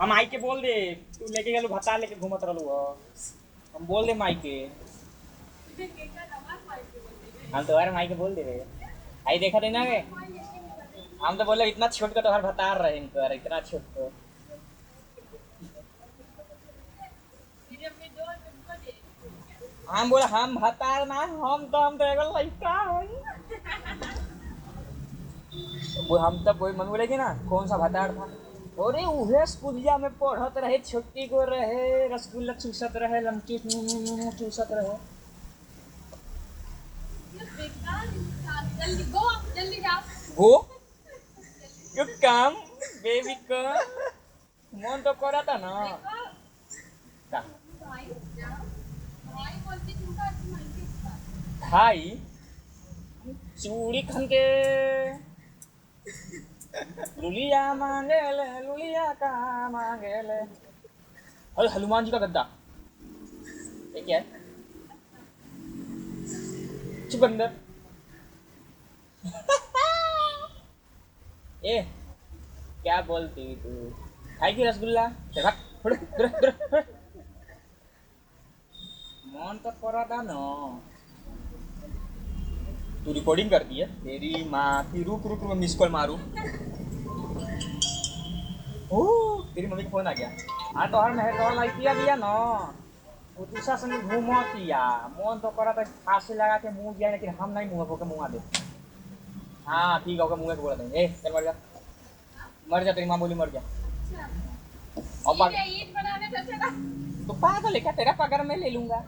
हम आई के बोल दे तू लेके गेलू भत्ता लेके घूमत रहलू हो। हम बोल दे माई के। हम तुम्हारे माई के बोल दे रे। आई देखा देना गे। हम तो बोले इतना छोट का तुम्हारे भत्तार रहे इनको इतना छोट को। हम बोले हम भत्तार ना हम तो एगो लड़का हई। वो हम तब वही मम्मी बोलेगी ना कौन सा भत्तार था। अरे उहे स्कूलिया में पढ़त रहे छोटी को रहे रसगुल्ला चूसत रहे लमकी चूसत रहे। जल्दी जाओ वो क्यों काम बेबी का मन तो करा था ना का भाई चूड़ी खन के लुलिया मांगे ले लुलिया का मांगे ले। अरे हनुमान जी का गद्दा ये क्या है चुकंदर। ए क्या बोलती तू खाएगी रसगुल्ला मन तो करा था ना। तू रिकॉर्डिंग करती है तेरी माँ की रुक रुक रुक मिस कॉल मारू। ओ तेरी मम्मी का फोन आ गया। हाँ तो हर मेहर लड़किया दिया ना वो दूसरा संग घूमतिया मन तो करा था फांसी लगा के मुंह दिया लेकिन हम नहीं मुंह के मुँह दे। हाँ ठीक है मुँह के बोला देंगे ए चल मर जा तेरी माँ बोली मर जा। और ईद बनाने चलेगा तो पागल है क्या तेरा पगार मैं ले लूंगा।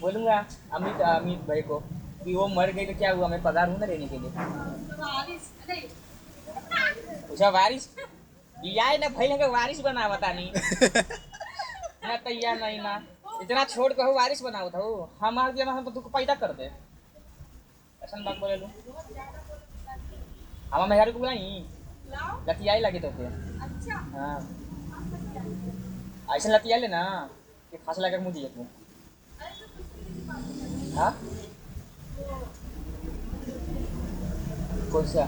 बोलूंगा अमित अमित भाई को कि वो मर गई तो क्या हुआ मैं पगार हूँ ना देने के लिए। पूछा वारिस यार ना भाई लगे वारिस बना बता नहीं ना तैयार नहीं ना इतना छोड़ कहो वारिस बनाओ था हमारे दिया हम तो तुमको पैदा कर दे ऐसा बात बोले लूँ। हम मेहर को बुलाई लतियाई लगे तो फिर हाँ ऐसा लतिया ले ना कि फांस लगा मुझे तू हाँ कौन सा